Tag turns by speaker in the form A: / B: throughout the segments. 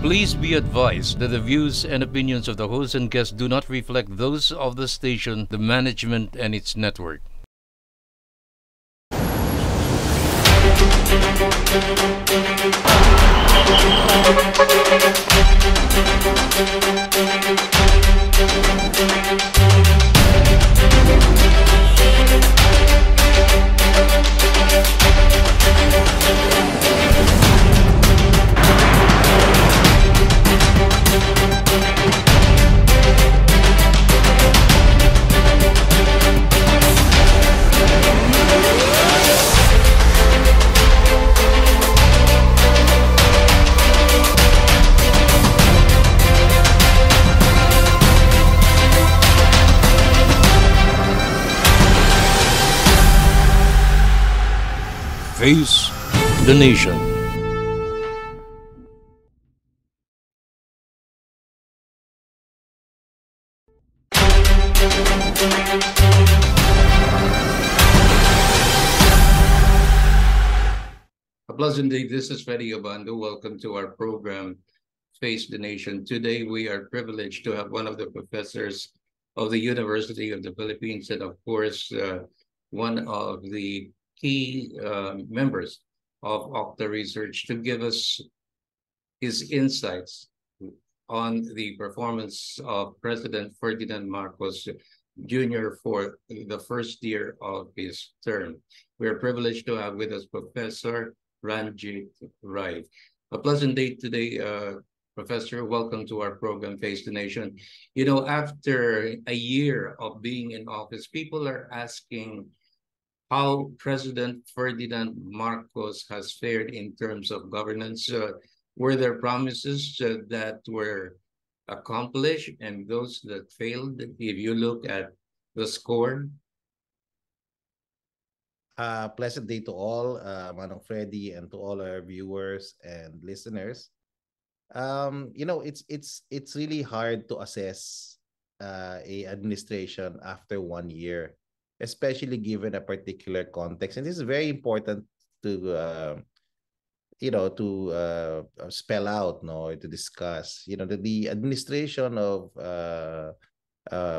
A: Please be advised that the views and opinions of the host and guests do not reflect those of the station, the management, and its network. Face the nation. A pleasant day. This is Freddy Obando. Welcome to our program, Face the Nation. Today, we are privileged to have one of the professors of the University of the Philippines and, of course, one of the key members of Okta Research to give us his insights on the performance of President Ferdinand Marcos Jr. for the first year of his term. We are privileged to have with us Professor Ranjit Rai. A pleasant day today, Professor. Welcome to our program, Face the Nation. You know, after a year of being in office, people are asking how President Ferdinand Marcos has fared in terms of governance. Were there promises that were accomplished and those that failed? If you look at the score.
B: Pleasant day to all, Manong Freddy, and to all our viewers and listeners. You know, it's really hard to assess a administration after 1 year, especially given a particular context. And this is very important to spell out, no, to discuss. You know, the administration of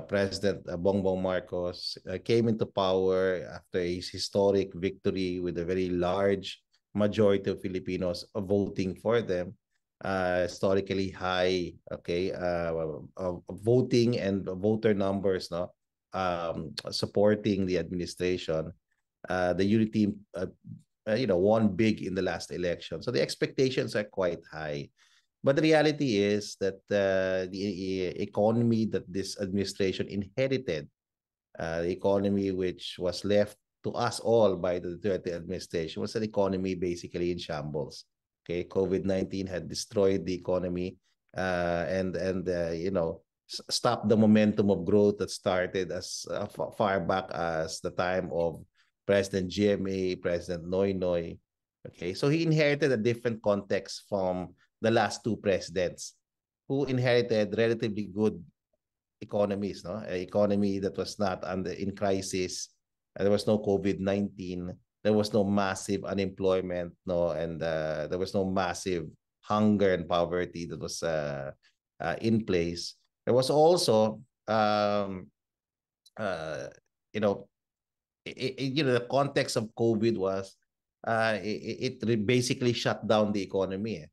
B: President Bongbong Marcos came into power after his historic victory with a very large majority of Filipinos voting for them. Historically high, voting and voter numbers, no, supporting the administration. The unity team, won big in the last election. So the expectations are quite high. But the reality is that the economy that this administration inherited, the economy which was left to us all by the Duterte administration, was an economy basically in shambles. Okay, COVID-19 had destroyed the economy and stopped the momentum of growth that started as far back as the time of President GMA, President Noynoy. Okay, so he inherited a different context from the last two presidents who inherited relatively good economies, no? An economy that was not in crisis. There was no COVID-19. There was no massive unemployment, no, and there was no massive hunger and poverty that was in place. There was also, the context of COVID was it basically shut down the economy.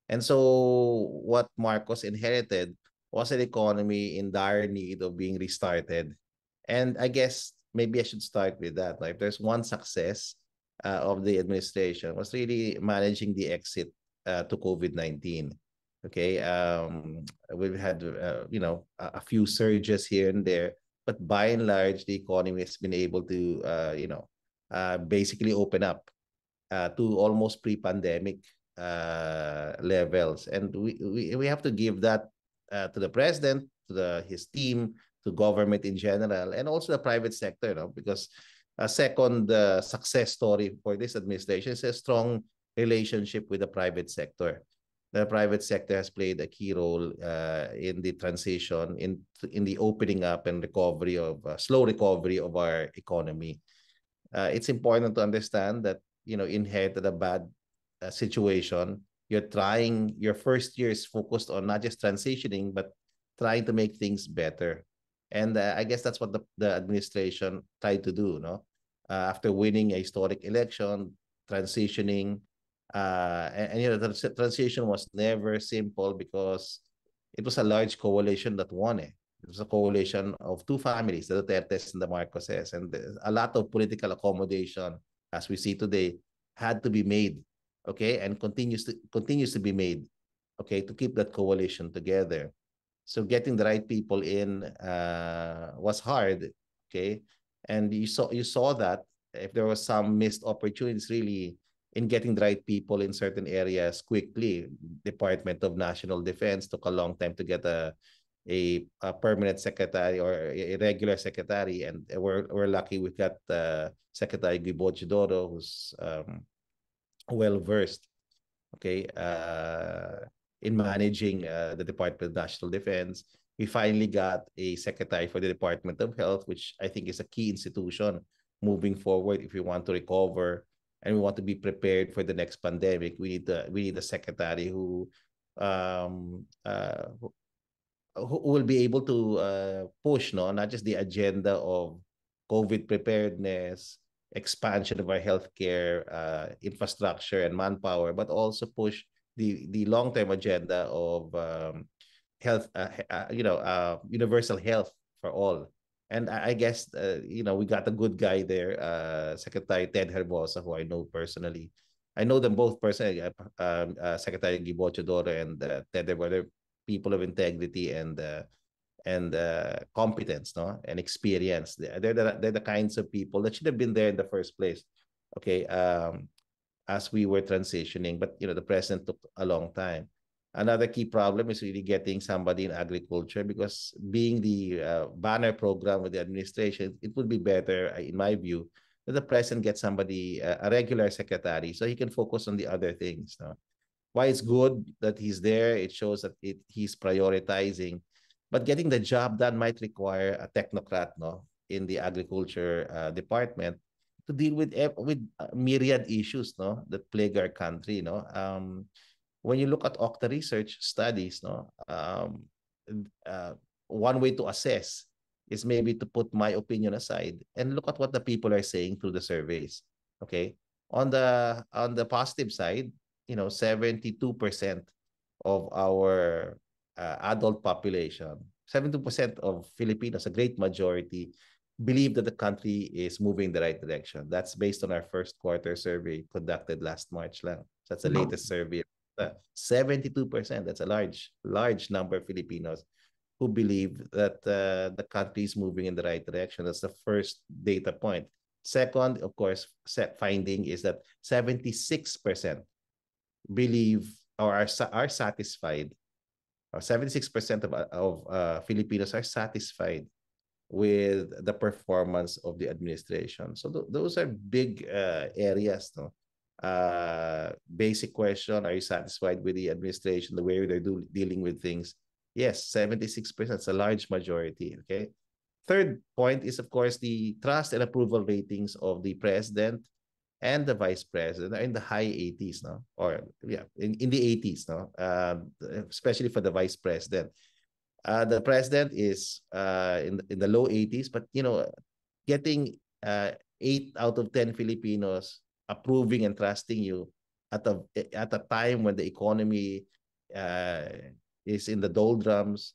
B: And so what Marcos inherited was an economy in dire need of being restarted. And I guess maybe I should start with that. If there's one success of the administration, was really managing the exit to COVID-19. Okay, we've had a few surges here and there, but by and large, the economy has been able to basically open up to almost pre-pandemic levels, and we have to give that to the president, to his team, to government in general, and also the private sector, because a second success story for this administration is a strong relationship with the private sector. The private sector has played a key role in the transition, in the opening up and recovery of slow recovery of our economy. It's important to understand that inherited a bad situation. you're trying, your first year is focused on not just transitioning, but trying to make things better. And I guess that's what the administration tried to do, no? After winning a historic election, transitioning, the transition was never simple because it was a large coalition that won it. It was a coalition of two families, the Dutertes and the Marcoses, and a lot of political accommodation, as we see today, had to be made, okay, and continues to be made, okay, to keep that coalition together. So getting the right people in was hard, okay, and you saw that if there was some missed opportunities really in getting the right people in certain areas quickly. Department of National Defense took a long time to get a permanent secretary or a regular secretary, and we're lucky we got Secretary Gibo Chidoro, who's well versed, okay, in managing the Department of National Defense. We finally got a secretary for the Department of Health, which I think is a key institution moving forward. If we want to recover and we want to be prepared for the next pandemic, we need a secretary um, uh, who will be able to push, no, not just the agenda of COVID preparedness, expansion of our healthcare infrastructure and manpower, but also push the long-term agenda of health, universal health for all. And I guess we got a good guy there, Secretary Ted Herbosa, who I know personally. I know them both personally, Secretary Gibo Chodoro and Ted Herbosa, people of integrity and competence, no, and experience. They're the kinds of people that should have been there in the first place. Okay, as we were transitioning, but the president took a long time. Another key problem is really getting somebody in agriculture, because being the banner program with the administration, it would be better, in my view, that the president gets somebody, a regular secretary, so he can focus on the other things. No? Why it's good that he's there, it shows that he's prioritizing. But getting the job done might require a technocrat, no, in the agriculture department to deal with myriad issues, no, that plague our country, no. When you look at Okta research studies, no, one way to assess is maybe to put my opinion aside and look at what the people are saying through the surveys. Okay, on the positive side, 72% of our adult population, 72% of Filipinos, a great majority, believe that the country is moving in the right direction. That's based on our first quarter survey conducted last March lang. So that's the latest survey. 72%, that's a large number of Filipinos who believe that the country is moving in the right direction. That's the first data point. Second, of course, finding is that 76% believe or are satisfied, or 76% of Filipinos are satisfied with the performance of the administration. So those are big areas, no? Basic question, are you satisfied with the administration, the way they're dealing with things? Yes, 76%, it's a large majority, okay? Third point is, of course, the trust and approval ratings of the president and the vice president are in the high 80s, no? Or yeah, in the 80s, no? Especially for the vice president. The president is in the low 80s, but getting 8 out of 10 Filipinos approving and trusting you at a time when the economy is in the doldrums,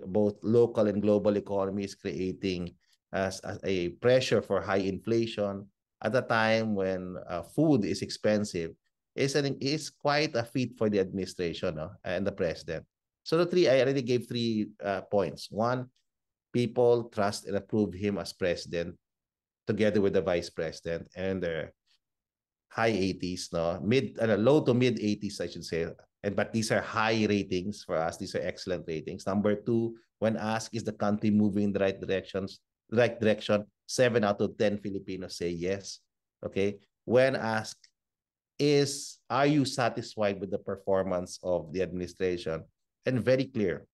B: both local and global economy is creating as a pressure for high inflation, at a time when food is expensive, is quite a feat for the administration, no? And the president. So I already gave 3 points. One, people trust and approve him as president together with the vice president, and their high 80s, no, low to mid 80s, I should say. But these are high ratings for us. These are excellent ratings. Number 2, when asked, is the country moving in the right direction? 7 out of 10 Filipinos say yes. Okay. When asked, are you satisfied with the performance of the administration? And very clear,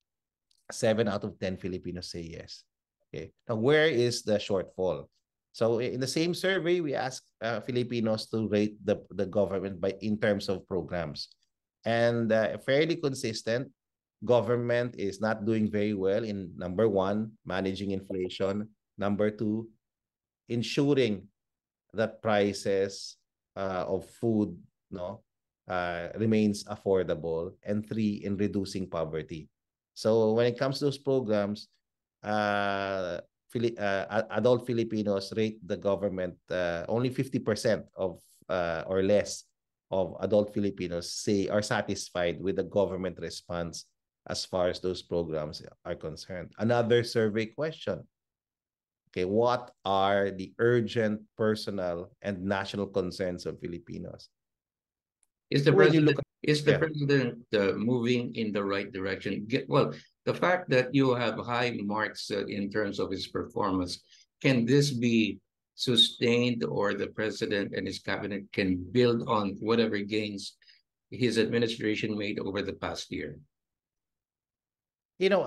B: 7 out of 10 Filipinos say yes. Okay. Now, where is the shortfall? So in the same survey, we asked Filipinos to rate the government in terms of programs. and fairly consistent. Government is not doing very well in number one, managing inflation. Number two, ensuring that prices of food no remains affordable, and three, in reducing poverty. So when it comes to those programs, adult Filipinos rate the government, only 50% of or less of adult Filipinos say are satisfied with the government response as far as those programs are concerned. Another survey question: okay, what are the urgent, personal, and national concerns of Filipinos?
A: Is the
B: When you look
A: president
B: at,
A: is the
B: yeah,
A: president moving in the right direction? Well, the fact that you have high marks in terms of his performance, can this be sustained, or the president and his cabinet can build on whatever gains his administration made over the past year?
B: you know,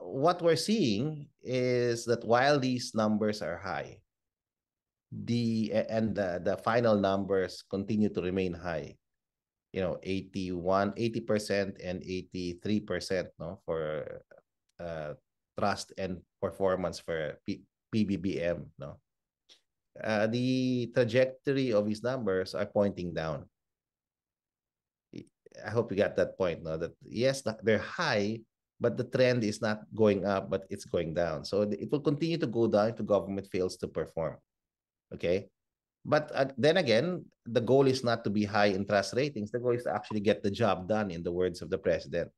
B: what we're seeing is that while these numbers are high, the final numbers continue to remain high. 80% and 83%, no, for trust and performance for PBBM, no. The trajectory of these numbers are pointing down. I hope you got that point, no, that yes, they're high, but the trend is not going up, but it's going down. So it will continue to go down if the government fails to perform. Okay. But then again, the goal is not to be high in trust ratings. The goal is to actually get the job done, in the words of the president.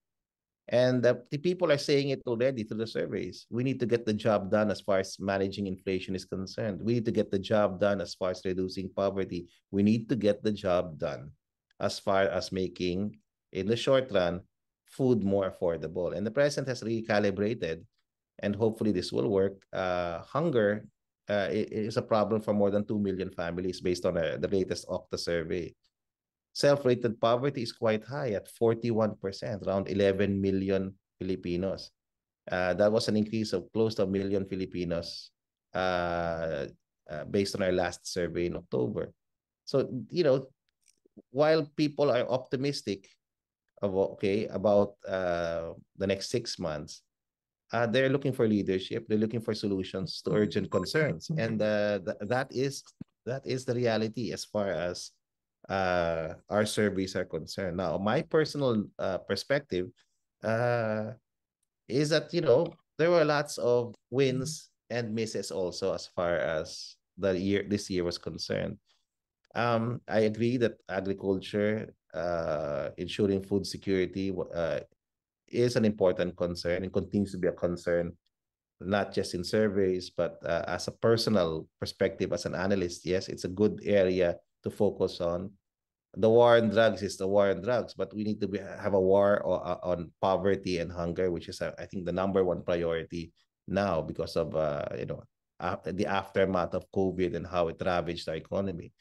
B: And the people are saying it already through the surveys. We need to get the job done as far as managing inflation is concerned. We need to get the job done as far as reducing poverty. We need to get the job done as far as making, in the short run, food more affordable. And the president has recalibrated, and hopefully this will work. Hunger is a problem for more than 2 million families based on the latest Okta survey. Self-rated poverty is quite high at 41%, around 11 million Filipinos. That was an increase of close to 1 million Filipinos based on our last survey in October. So, while people are optimistic about the next 6 months, they're looking for leadership. They're looking for solutions to urgent concerns, and that is the reality as far as our surveys are concerned. Now, my personal perspective is that there were lots of wins and misses also as far as this year was concerned. I agree that agriculture, ensuring food security, is an important concern and continues to be a concern, not just in surveys, but as a personal perspective, as an analyst. Yes, it's a good area to focus on. The war on drugs is the war on drugs, but we need to have a war on poverty and hunger, which is, I think, the number one priority now because of the aftermath of COVID and how it ravaged our economy.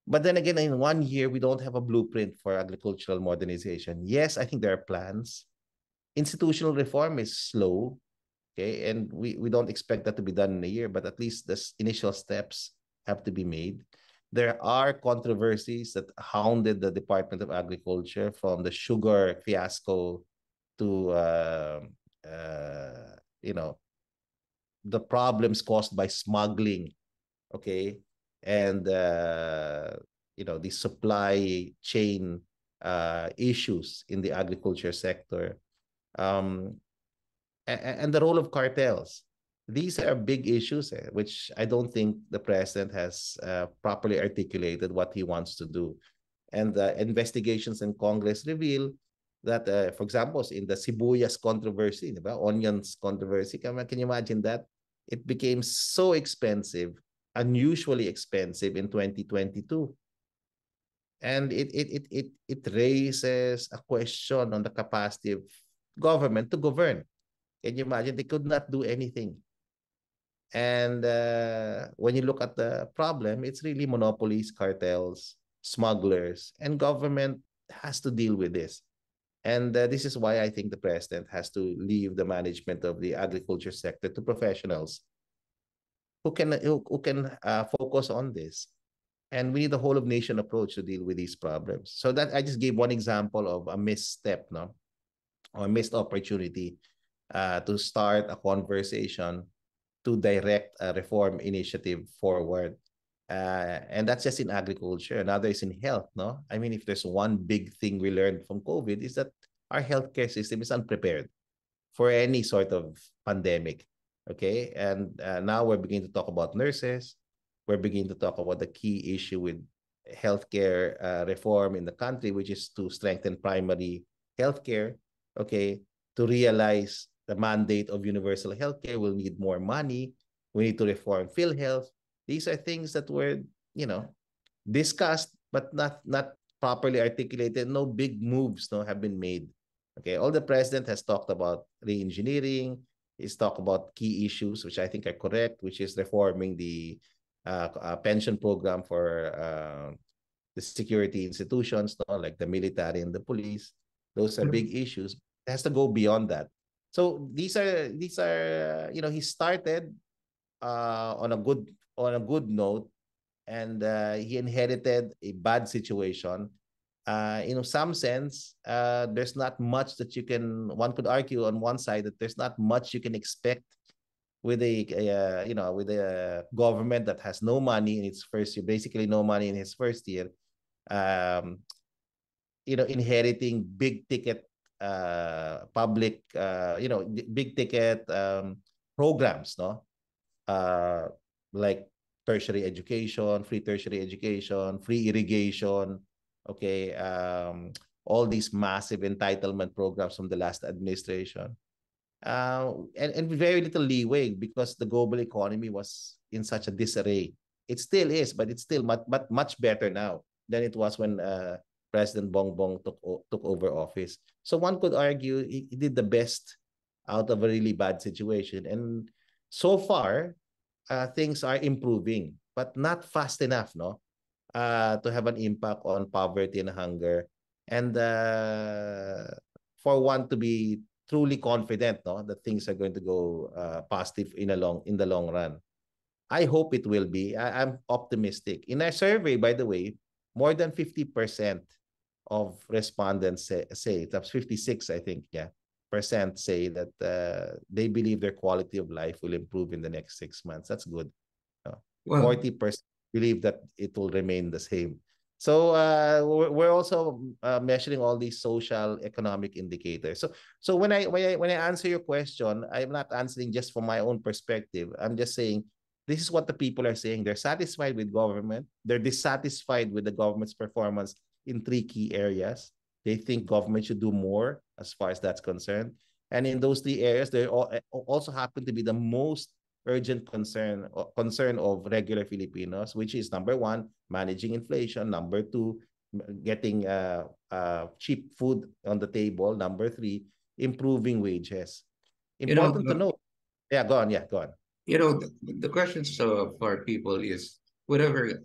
B: But then again, in 1 year, we don't have a blueprint for agricultural modernization. Yes, I think there are plans. Institutional reform is slow, okay, and we don't expect that to be done in a year, but at least the initial steps have to be made. There are controversies that hounded the Department of Agriculture, from the sugar fiasco to the problems caused by smuggling, okay, and the supply chain issues in the agriculture sector, and the role of cartels. These are big issues, which I don't think the president has properly articulated what he wants to do. And the investigations in Congress reveal that, for example, in the sibuyas controversy, onions controversy, can you imagine that? It became so expensive, unusually expensive in 2022. And it raises a question on the capacity of government to govern. Can you imagine? They could not do anything. And when you look at the problem, it's really monopolies, cartels, smugglers, and government has to deal with this. And this is why I think the president has to leave the management of the agriculture sector to professionals who can focus on this. And we need a whole of nation approach to deal with these problems. So that I just gave one example of a misstep, no, or a missed opportunity to start a conversation to direct a reform initiative forward. And that's just in agriculture. Another is in health, no? I mean, if there's one big thing we learned from COVID is that our healthcare system is unprepared for any sort of pandemic. Okay, and now we're beginning to talk about nurses. We're beginning to talk about the key issue with healthcare reform in the country, which is to strengthen primary healthcare. Okay, to realize the mandate of universal healthcare, we'll need more money. We need to reform PhilHealth. These are things that were, discussed, but not properly articulated. No big moves, no, have been made. Okay, all the president has talked about re-engineering. He's talked about key issues, which I think are correct, which is reforming the pension program for the security institutions, no? Like the military and the police. Those are big issues. It has to go beyond that. So these are he started on a good note, and he inherited a bad situation. In some sense, there's not much that one could argue on one side that there's not much you can expect with a government that has no money in its first year, basically no money in his first year, inheriting big ticket public, big ticket programs, no? Like tertiary education, free tertiary education, free irrigation, okay, all these massive entitlement programs from the last administration. And very little leeway because the global economy was in such a disarray. It still is, but it's still much better now than it was when President Bongbong took over office. So one could argue he did the best out of a really bad situation. And so far, things are improving, but not fast enough, no, to have an impact on poverty and hunger. And for one to be truly confident, no, that things are going to go positive in the long run. I hope it will be. I'm optimistic. In our survey, by the way, more than 50% of respondents say that's 56, I think, yeah, percent say that they believe their quality of life will improve in the next 6 months. That's good. 40% believe that it will remain the same. So we're also measuring all these social economic indicators. So when I answer your question, I'm not answering just from my own perspective. I'm just saying this is what the people are saying. They're satisfied with government. They're dissatisfied with the government's performance in 3 key areas. They think government should do more as far as that's concerned. And in those 3 areas, they also happen to be the most urgent concern of regular Filipinos, which is number 1, managing inflation. Number 2, getting cheap food on the table. Number 3, improving wages. Important to note. Yeah, go on.
A: The questions of our people is whatever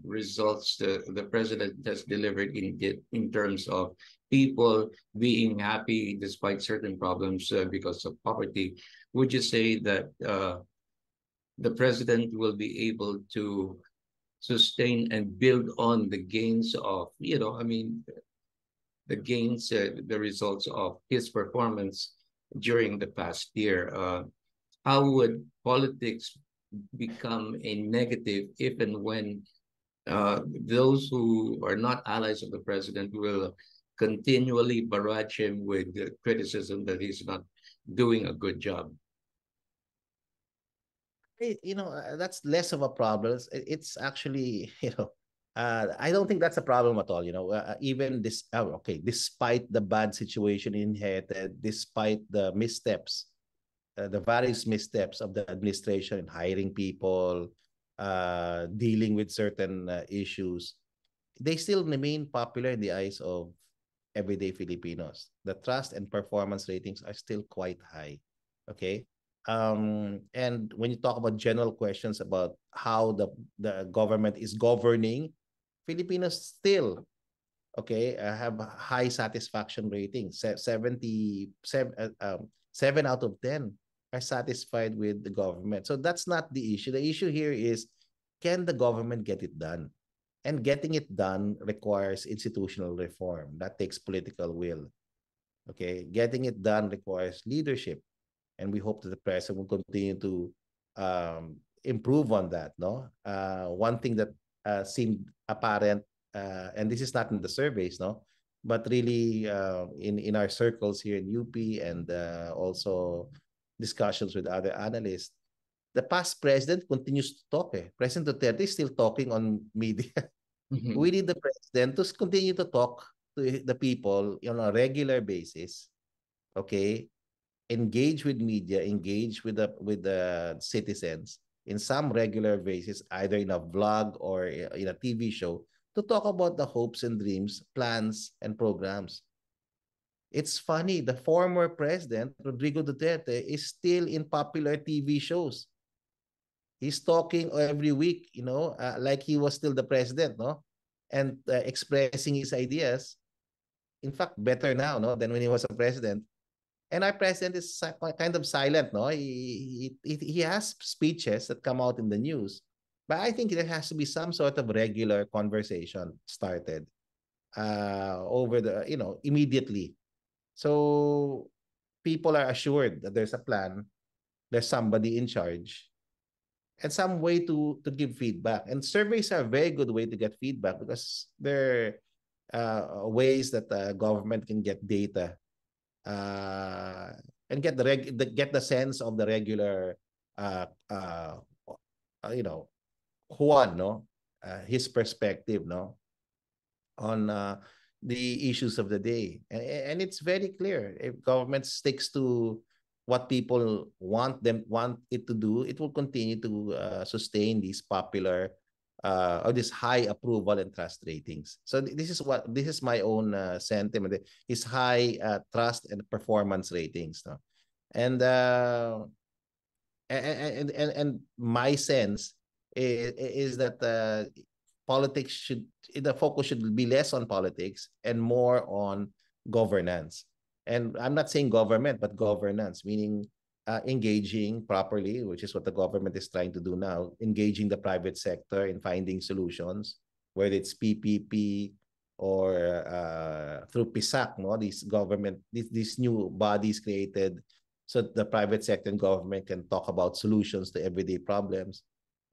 A: results the president has delivered in terms of people being happy despite certain problems because of poverty, would you say that the president will be able to sustain and build on the gains of, the results of his performance during the past year? How would politics become a negative if and when those who are not allies of the president will continually barrage him with criticism that he's not doing a good job?
B: That's less of a problem. It's actually, I don't think that's a problem at all. Even despite the bad situation inherited, despite the missteps, the various missteps of the administration in hiring people, dealing with certain issues, they still remain popular in the eyes of everyday Filipinos. The trust and performance ratings are still quite high. Okay. And when you talk about general questions about how the government is governing, Filipinos still have high satisfaction ratings. 7 out of 10 are satisfied with the government. So that's not the issue. The issue here is, can the government get it done? And getting it done requires institutional reform. That takes political will. Okay. Getting it done requires leadership. And we hope that the president will continue to improve on that. No, one thing that seemed apparent, and this is not in the surveys, no, but really in our circles here in UP and also discussions with other analysts, the past president continues to talk. President Duterte is still talking on media. We need the president to continue to talk to the people on a regular basis. Okay, engage with media, engage with the citizens in some regular basis, either in a vlog or in a TV show, to talk about the hopes and dreams, plans, and programs. It's funny, the former president, Rodrigo Duterte, is still in popular TV shows. He's talking every week, like he was still the president, no? And expressing his ideas. In fact, better now, no, than when he was a president. And our president is kind of silent, no? He has speeches that come out in the news, but I think there has to be some sort of regular conversation started over immediately. So people are assured that there's a plan, there's somebody in charge, and some way to give feedback. And surveys are a very good way to get feedback because they're ways that the government can get data and get get the sense of the regular Juan, no, his perspective, no, on the issues of the day. And it's very clear, if government sticks to what people want it to do, it will continue to sustain these popular or this high approval and trust ratings. So this is my own sentiment. Is high trust and performance ratings, no? And my sense is that politics the focus should be less on politics and more on governance. And I'm not saying government, but governance, meaning engaging properly, which is what the government is trying to do now, engaging the private sector in finding solutions, whether it's PPP or through PISAC, no? These new bodies created so the private sector and government can talk about solutions to everyday problems.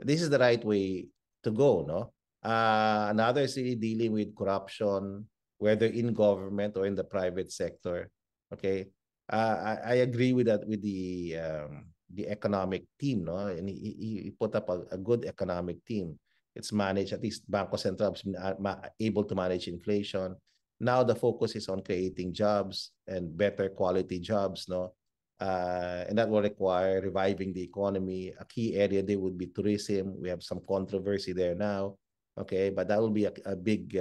B: This is the right way to go, no? Another is really dealing with corruption, whether in government or in the private sector. Okay, I agree with that, with the economic team, no, and he put up a good economic team. It's managed, at least Bangko Sentral has been able to manage inflation. Now the focus is on creating jobs and better quality jobs, no, and that will require reviving the economy. A key area there would be tourism. We have some controversy there now, okay, but that will be a big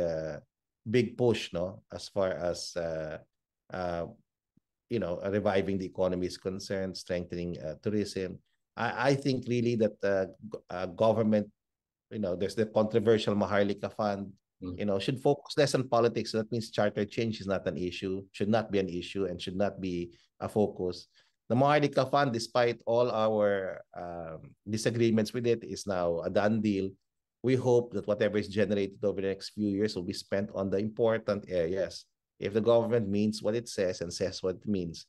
B: big push, no, as far as reviving the economy is concerned, strengthening tourism. I think really that government, there's the controversial Maharlika Fund, should focus less on politics. So that means charter change is not an issue, should not be an issue, and should not be a focus. The Maharlika Fund, despite all our disagreements with it, is now a done deal. We hope that whatever is generated over the next few years will be spent on the important areas. If the government means what it says and says what it means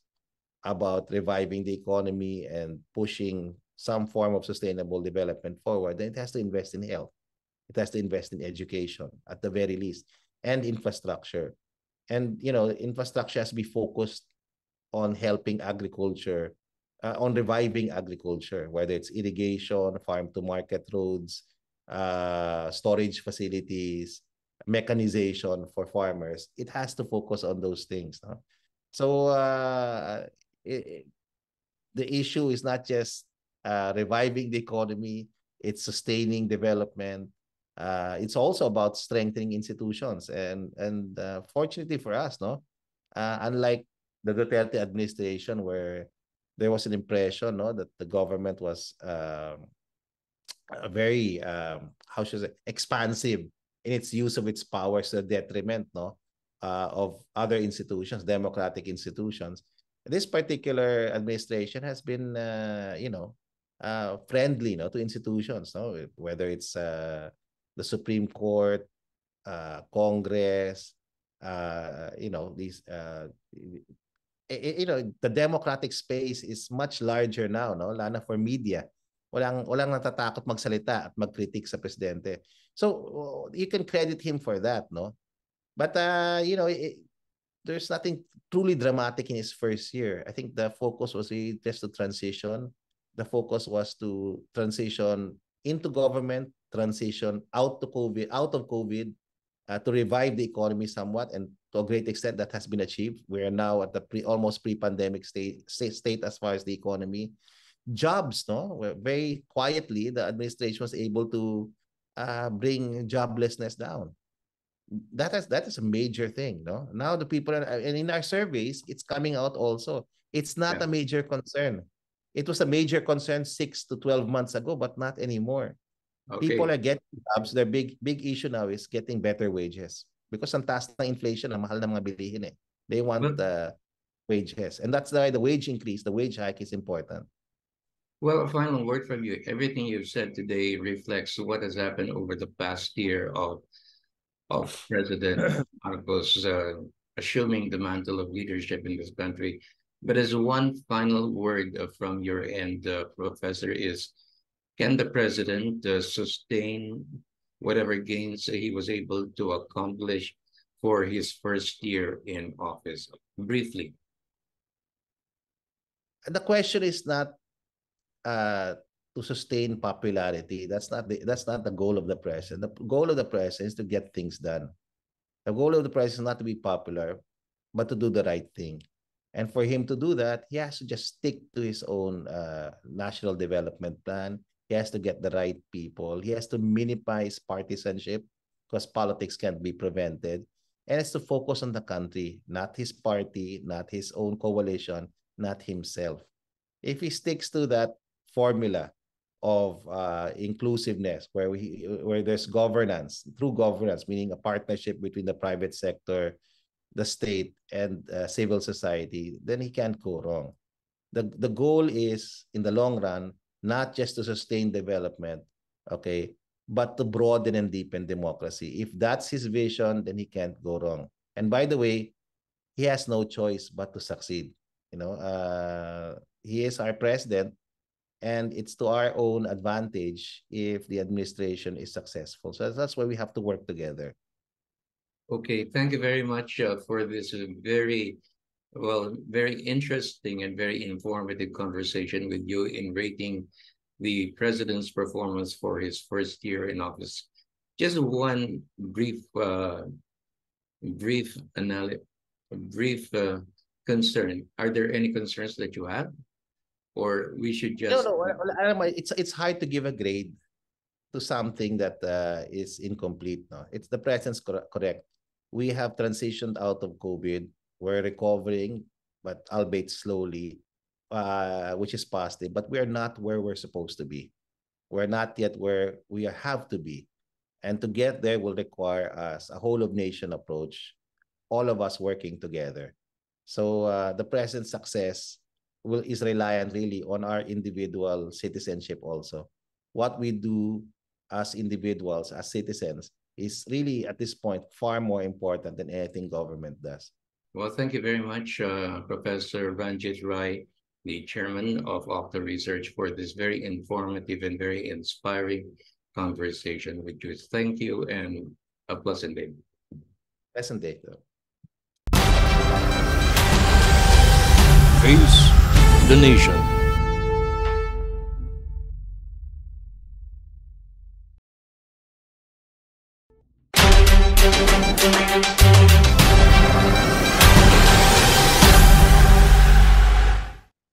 B: about reviving the economy and pushing some form of sustainable development forward, then it has to invest in health. It has to invest in education at the very least, and infrastructure. And, infrastructure has to be focused on helping agriculture, on reviving agriculture, whether it's irrigation, farm to market roads, storage facilities, mechanization for farmers. It has to focus on those things. No? So the issue is not just reviving the economy, it's sustaining development. It's also about strengthening institutions. And fortunately for us, no, unlike the Duterte administration, where there was an impression, no, that the government was very how should I say, expansive in its use of its powers to the detriment, no, of other institutions, democratic institutions. This particular administration has been friendly, no, to institutions, no, whether it's the Supreme Court, Congress, these the democratic space is much larger now, no? Lalo na for media. Walang natatakot magsalita at mag-critique sa presidente. So you can credit him for that, no? But there's nothing truly dramatic in his first year. I think the focus was really just to transition. The focus was to transition into government, transition out of COVID, to revive the economy somewhat, and to a great extent that has been achieved. We are now at the almost pre-pandemic state as far as the economy. Jobs, no, very quietly the administration was able to bring joblessness down. That is a major thing, no? Now the people and in our surveys, it's coming out also. It's not a major concern. It was a major concern 6 to 12 months ago, but not anymore. Okay. People are getting jobs. Their big issue now is getting better wages because ang taas ng inflation, ang mahal ng mga bilihin eh. They want wages, and that's why the wage increase, the wage hike is important.
A: Well, a final word from you. Everything you've said today reflects what has happened over the past year of President Marcos assuming the mantle of leadership in this country. But as one final word from your end, Professor, is can the president sustain whatever gains he was able to accomplish for his first year in office? Briefly.
B: The question is not to sustain popularity. That's not the goal of the president. The goal of the president is to get things done. The goal of the president is not to be popular, but to do the right thing. And for him to do that, he has to just stick to his own national development plan. He has to get the right people. He has to minimize partisanship because politics can't be prevented. And it's to focus on the country, not his party, not his own coalition, not himself. If he sticks to that formula of inclusiveness, where there's governance, true governance, meaning a partnership between the private sector, the state, and civil society, then he can't go wrong. The goal is, in the long run, not just to sustain development, okay, but to broaden and deepen democracy. If that's his vision, then he can't go wrong. And by the way, he has no choice but to succeed. He is our president, and it's to our own advantage if the administration is successful. So that's why we have to work together.
A: Okay, thank you very much for this very interesting and very informative conversation with you in rating the president's performance for his first year in office. Just one brief concern. Are there any concerns that you have, or we should just?
B: No. It's hard to give a grade to something that is incomplete. No, it's the president's correct. We have transitioned out of COVID. We're recovering, but albeit slowly, which is positive. But we're not where we're supposed to be. We're not yet where we have to be. And to get there will require us a whole of nation approach, all of us working together. So the president's success is reliant really on our individual citizenship also. What we do as individuals, as citizens, is really at this point far more important than anything government does.
A: Well, thank you very much, Professor Ranjit Rai, the chairman of Octa Research, for this very informative and very inspiring conversation with you. Thank you, and a pleasant day.
B: Pleasant day.
C: Face the Nation.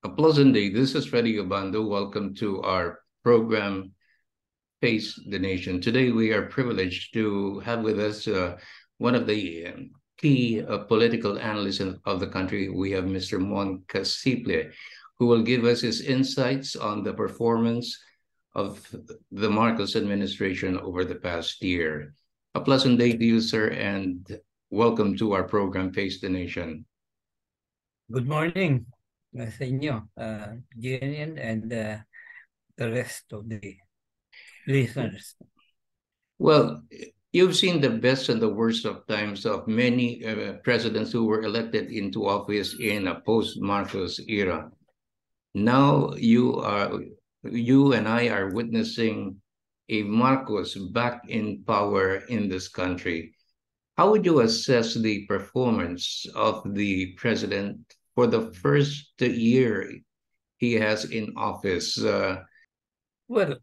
A: A pleasant day. This is Freddy Obando. Welcome to our program, Face the Nation. Today, we are privileged to have with us one of the key political analysts of the country. We have Mr. Mon Casiple, who will give us his insights on the performance of the Marcos administration over the past year. A pleasant day to you, sir, and welcome to our program, Face the Nation.
D: Good morning sa inyo, Jillian, and the rest of the listeners.
A: Well, you've seen the best and the worst of times of many presidents who were elected into office in a post-Marcos era. Now you and I are witnessing a Marcos back in power in this country. How would you assess the performance of the president for the first year he has in office?
D: Well,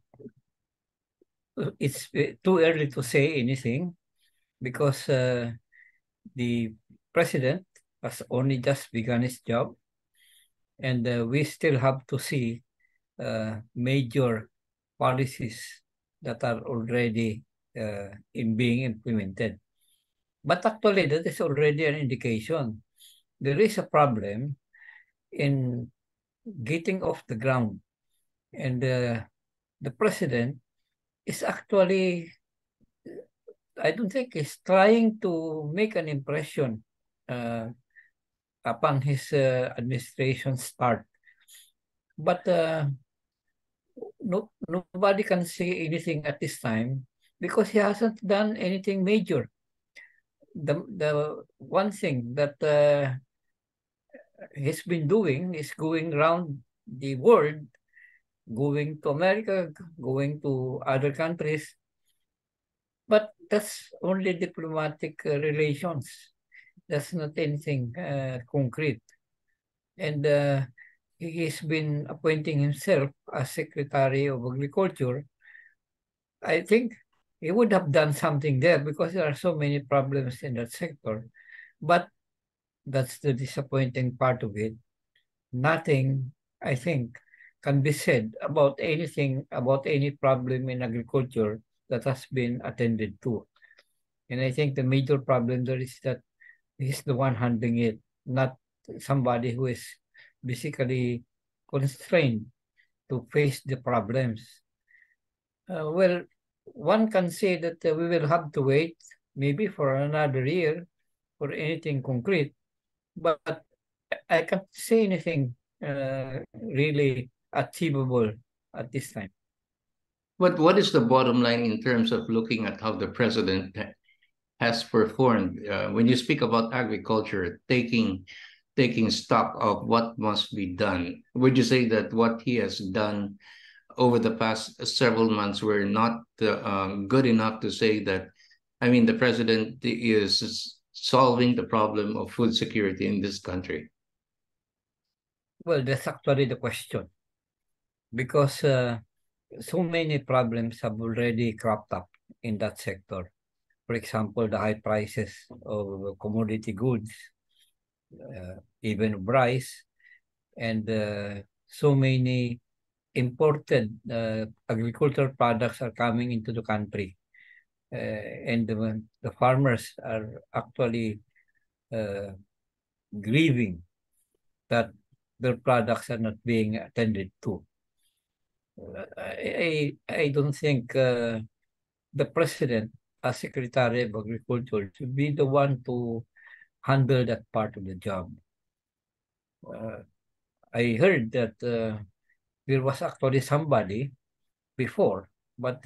D: it's too early to say anything because the president has only just begun his job, and we still have to see major policies that are already in being implemented. But actually, that is already an indication. There is a problem in getting off the ground, and the president is actually, I don't think he's trying to make an impression upon his administration start. But nobody can say anything at this time because he hasn't done anything major. The one thing that he's been doing is going around the world, going to America, going to other countries, but that's only diplomatic relations. That's not anything concrete. And he's been appointing himself as Secretary of Agriculture. I think he would have done something there because there are so many problems in that sector. But that's the disappointing part of it. Nothing, I think, can be said about anything, about any problem in agriculture that has been attended to. And I think the major problem there is that he's the one handling it, not somebody who is basically constrained to face the problems. Well, one can say that we will have to wait maybe for another year for anything concrete, but I can't say anything really achievable at this time.
A: But what is the bottom line in terms of looking at how the president has performed? When you speak about agriculture, taking stock of what must be done, would you say that what he has done over the past several months were not good enough to say that, I mean, the president is solving the problem of food security in this country?
D: Well, that's actually the question, because so many problems have already cropped up in that sector. For example, the high prices of commodity goods, even rice, and so many imported agricultural products are coming into the country. And the farmers are actually grieving that their products are not being attended to. I don't think the president, as Secretary of Agriculture, should be the one to handle that part of the job. I heard that there was actually somebody before, but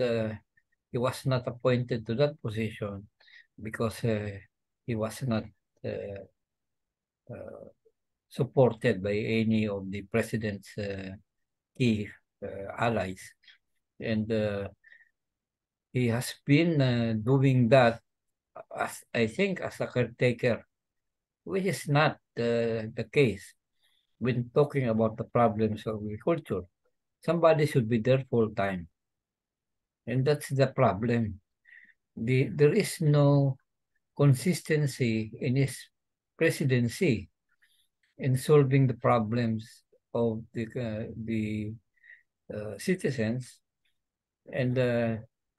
D: he was not appointed to that position because he was not supported by any of the president's key allies. And he has been doing that, as I think, as a caretaker, which is not the case when talking about the problems of agriculture. Somebody should be there full time. And that's the problem. There is no consistency in his presidency in solving the problems of the citizens, and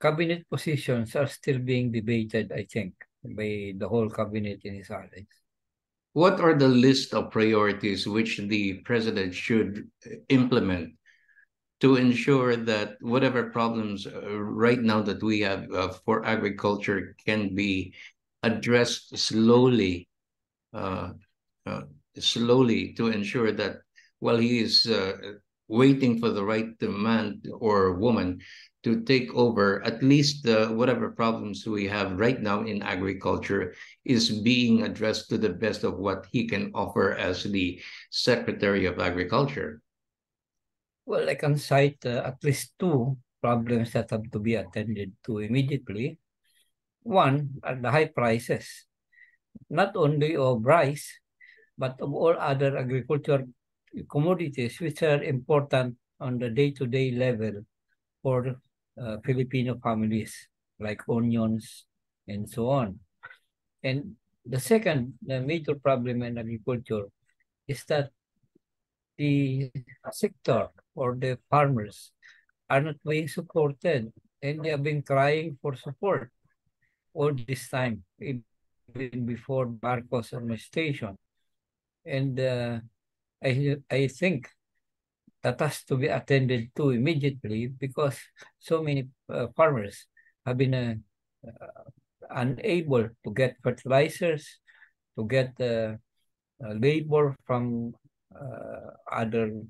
D: cabinet positions are still being debated, I think, by the whole cabinet in his allies.
A: What are the list of priorities which the president should implement to ensure that whatever problems right now that we have for agriculture can be addressed slowly, slowly, to ensure that while he is waiting for the right man or woman to take over, at least whatever problems we have right now in agriculture is being addressed to the best of what he can offer as the Secretary of Agriculture.
D: Well, I can cite at least two problems that have to be attended to immediately. One are the high prices, not only of rice, but of all other agricultural commodities which are important on the day-to-day level for Filipino families, like onions and so on. And the second, the major problem in agriculture is that the sector or the farmers are not being supported, and they have been crying for support all this time, even before Marcos administration. And I think that has to be attended to immediately because so many farmers have been unable to get fertilizers, to get labor from other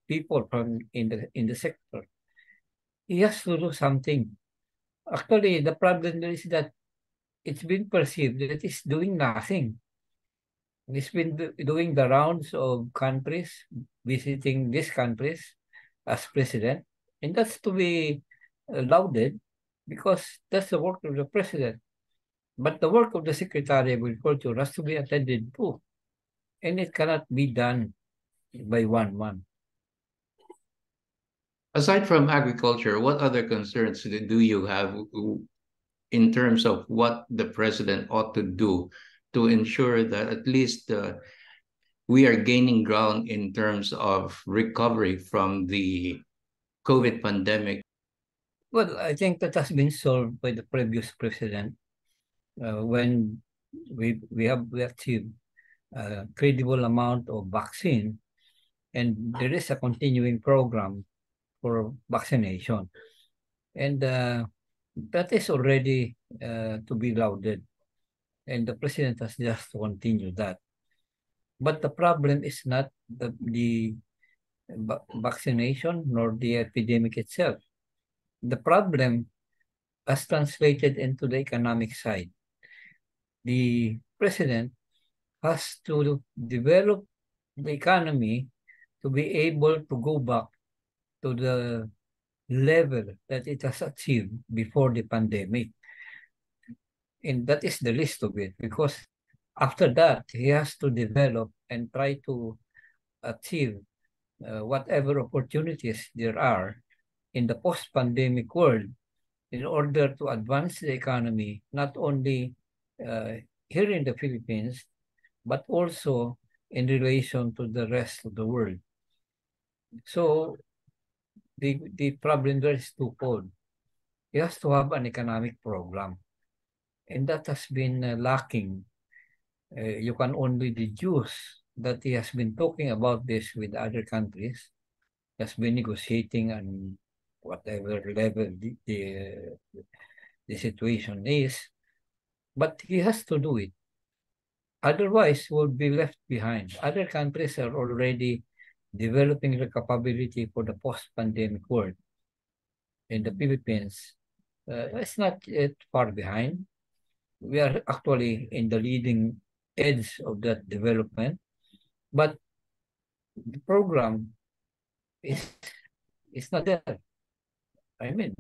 D: people from in the sector. He has to do something. Actually, the problem is that it's been perceived that it's doing nothing. He's been doing the rounds of countries, visiting these countries as president, and that's to be lauded because that's the work of the president. But the work of the Secretary of Agriculture has to be attended to, and it cannot be done by one.
A: Aside from agriculture, what other concerns do you have in terms of what the president ought to do to ensure that at least we are gaining ground in terms of recovery from the COVID pandemic?
D: Well, I think that has been solved by the previous president when we have achieved a credible amount of vaccine, and there is a continuing program for vaccination, and that is already to be lauded, and the president has just to continue that. But the problem is not the vaccination nor the epidemic itself. The problem as translated into the economic side. The president has to develop the economy to be able to go back to the level that it has achieved before the pandemic. And that is the least of it, because after that, he has to develop and try to achieve whatever opportunities there are in the post-pandemic world in order to advance the economy, not only here in the Philippines, but also in relation to the rest of the world. So the problem there is twofold. He has to have an economic program, and that has been lacking. You can only deduce that he has been talking about this with other countries, has been negotiating on whatever level the situation is, but he has to do it. Otherwise, we'll be left behind. Other countries are already developing the capability for the post-pandemic world. In the Philippines, it's not yet far behind. We are actually in the leading edge of that development, but the program is not there. I mean,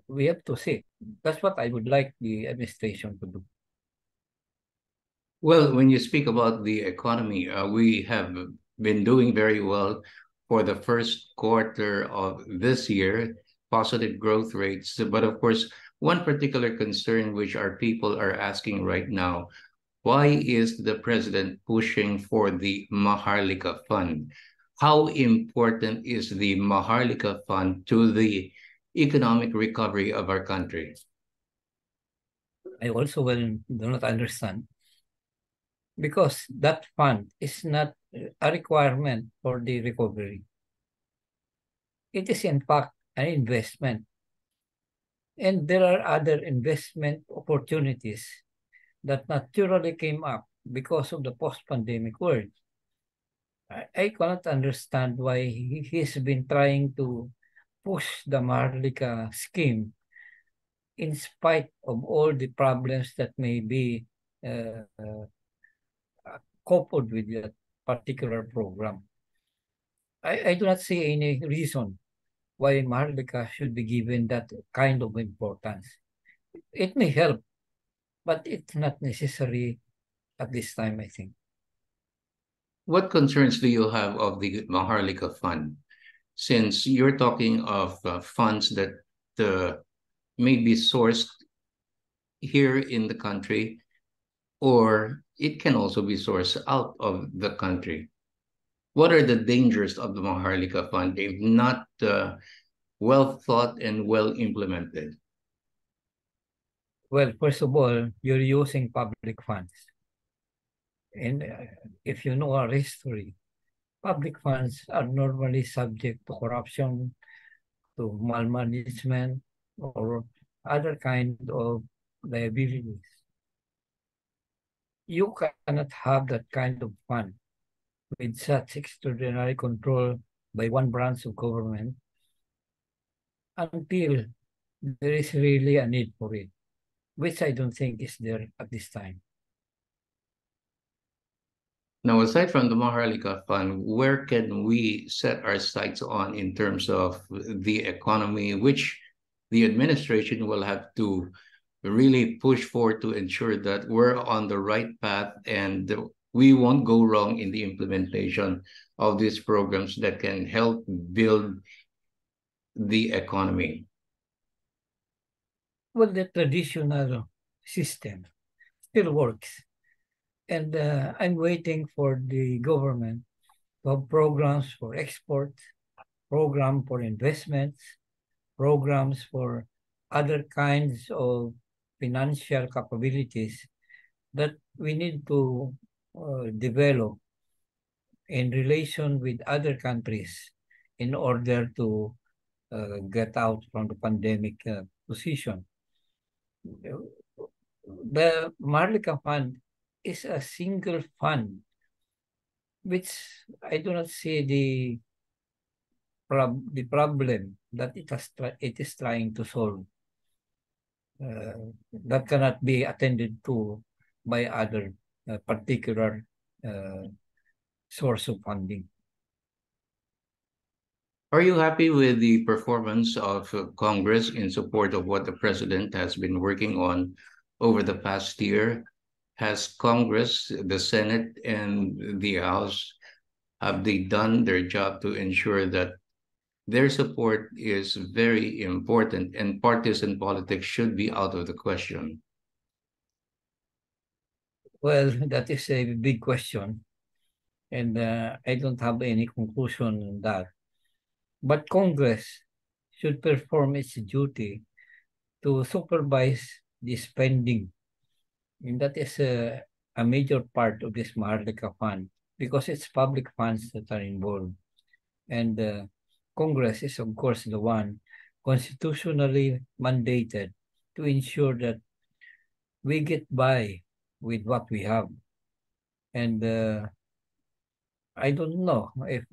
D: we have to see. That's what I would like the administration to do.
A: Well, when you speak about the economy, we have been doing very well for the first quarter of this year, positive growth rates. But of course, one particular concern which our people are asking right now, why is the president pushing for the Maharlika Fund? How important is the Maharlika Fund to the economic recovery of our country?
D: I also do not understand, because that fund is not a requirement for the recovery. It is in fact an investment. And there are other investment opportunities that naturally came up because of the post-pandemic world. I cannot understand why he's been trying to push the Maharlika scheme in spite of all the problems that may be coupled with that particular program. I do not see any reason why Maharlika should be given that kind of importance. It may help, but it's not necessary at this time, I think.
A: What concerns do you have of the Maharlika Fund? Since you're talking of funds that may be sourced here in the country, or it can also be sourced out of the country. What are the dangers of the Maharlika Fund if not well thought and well implemented?
D: Well, first of all, you're using public funds. And if you know our history, public funds are normally subject to corruption, to malmanagement, or other kind of liabilities. You cannot have that kind of fund with such extraordinary control by one branch of government until there is really a need for it, which I don't think is there at this time.
A: Now, aside from the Maharlika Fund, where can we set our sights on in terms of the economy, which the administration will have to really push forward to ensure that we're on the right path and we won't go wrong in the implementation of these programs that can help build the economy?
D: Well, the traditional system still works. And I'm waiting for the government to have programs for export, program for investments, programs for other kinds of financial capabilities that we need to develop in relation with other countries in order to get out from the pandemic position. The Maharlika Fund is a single fund, which I do not see the problem that it is trying to solve. That cannot be attended to by other particular source of funding.
A: Are you happy with the performance of Congress in support of what the president has been working on over the past year? Has Congress, the Senate, and the House, have they done their job to ensure that their support is very important and partisan politics should be out of the question?
D: Well, that is a big question, and I don't have any conclusion on that. But Congress should perform its duty to supervise the spending, and that is a major part of this Maharlika Fund because it's public funds that are involved. And Congress is, of course, the one constitutionally mandated to ensure that we get by with what we have. And I don't know if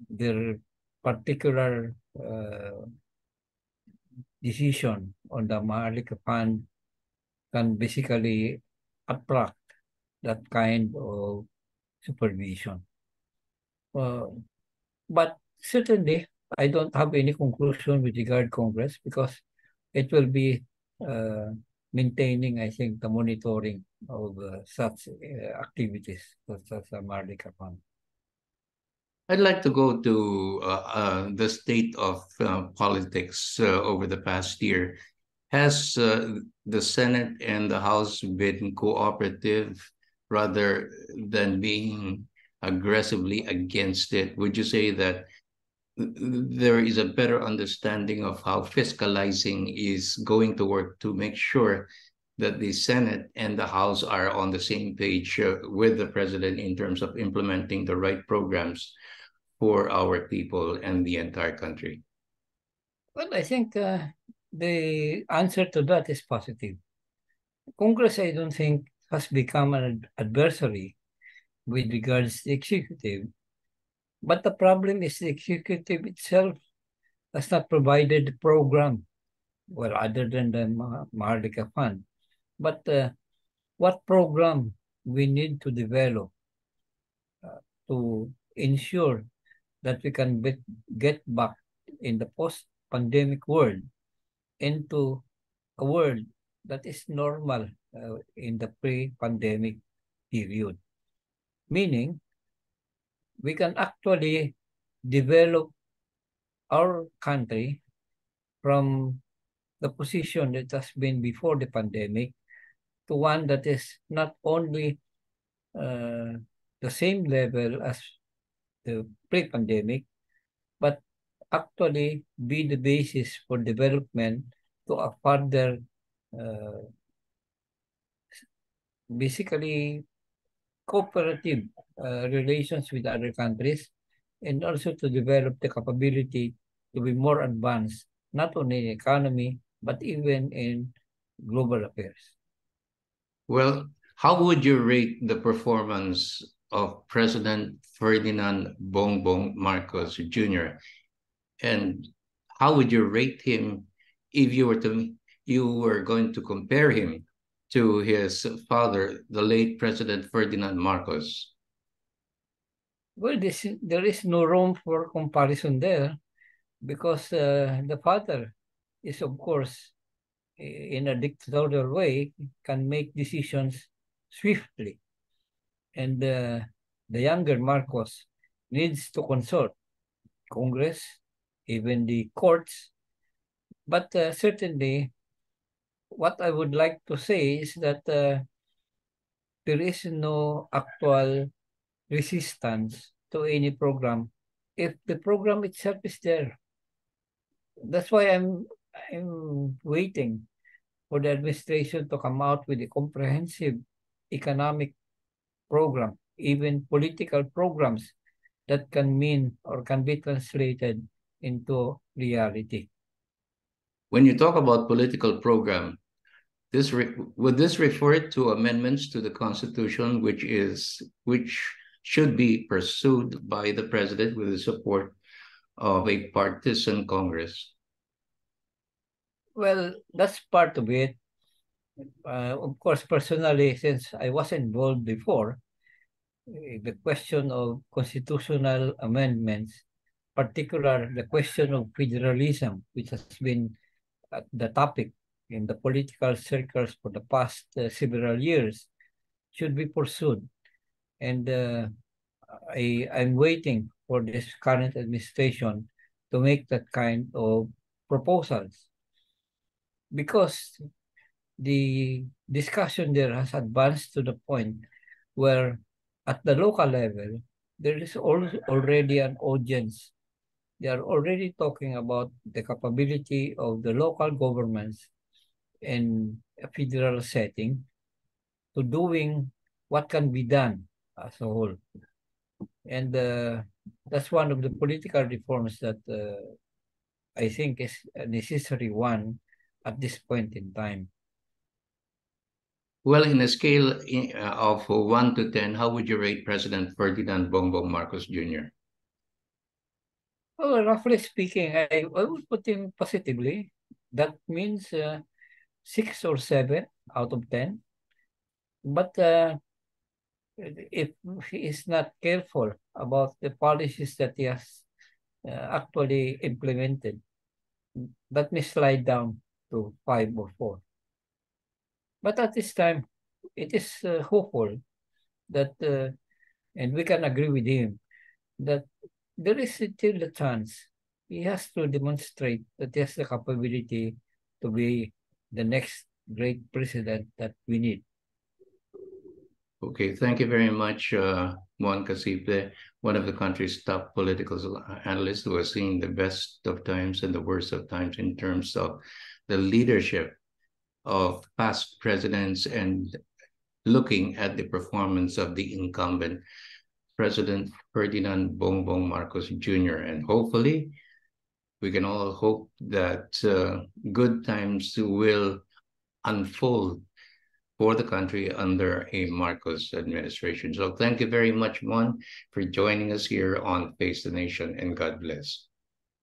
D: their particular decision on the Maharlika Fund can basically attract that kind of supervision. But certainly, I don't have any conclusion with regard to Congress because it will be maintaining, I think, the monitoring of such activities such as the Maharlika Fund.
A: I'd like to go to the state of politics over the past year. Has the Senate and the House been cooperative rather than being aggressively against it? Would you say that there is a better understanding of how fiscalizing is going to work to make sure that the Senate and the House are on the same page with the president in terms of implementing the right programs for our people and the entire country?
D: Well, I think the answer to that is positive. Congress, I don't think, has become an adversary with regards to the executive. But the problem is the executive itself has not provided the program, well, other than the Maharlika Fund. But what program we need to develop to ensure that we can get back in the post-pandemic world into a world that is normal in the pre-pandemic period. Meaning, we can actually develop our country from the position that has been before the pandemic to one that is not only the same level as the pre-pandemic, but actually be the basis for development to a further, basically cooperative relations with other countries, and also to develop the capability to be more advanced, not only in economy, but even in global affairs.
A: Well, how would you rate the performance of President Ferdinand Bongbong Marcos Jr.? And how would you rate him if you were going to compare him to his father, the late President Ferdinand Marcos?
D: Well, there is no room for comparison there, because the father is, of course, in a dictatorial way, can make decisions swiftly. And the younger Marcos needs to consult Congress, even the courts. But certainly, what I would like to say is that there is no actual resistance to any program if the program itself is there. That's why I'm waiting for the administration to come out with a comprehensive economic program, even political programs that can mean or can be translated into reality.
A: When you talk about political program, would this refer to amendments to the Constitution, which should be pursued by the president with the support of a partisan Congress?
D: Well, that's part of it. Of course, personally, since I was involved before, the question of constitutional amendments, particularly the question of federalism, which has been the topic in the political circles for the past several years, should be pursued. And I'm waiting for this current administration to make that kind of proposals, because the discussion there has advanced to the point where at the local level, there is already an audience. They are already talking about the capability of the local governments in a federal setting to doing what can be done as a whole. And that's one of the political reforms that I think is a necessary one at this point in time.
A: Well, in a scale of 1 to 10, how would you rate President Ferdinand Bongbong Marcos Jr.?
D: Well, roughly speaking, I would put him positively. That means 6 or 7 out of 10. But if he is not careful about the policies that he has actually implemented, that may slide down to 5 or 4. But at this time, it is hopeful that, and we can agree with him, that there is still a chance. He has to demonstrate that he has the capability to be the next great president that we need.
A: Okay, thank you very much, Juan Casiple, one of the country's top political analysts who has seen the best of times and the worst of times in terms of the leadership of past presidents and looking at the performance of the incumbent President Ferdinand Bongbong Marcos Jr. And hopefully, we can all hope that good times will unfold for the country under a Marcos administration. So thank you very much, Mon, for joining us here on Face the Nation, and God bless.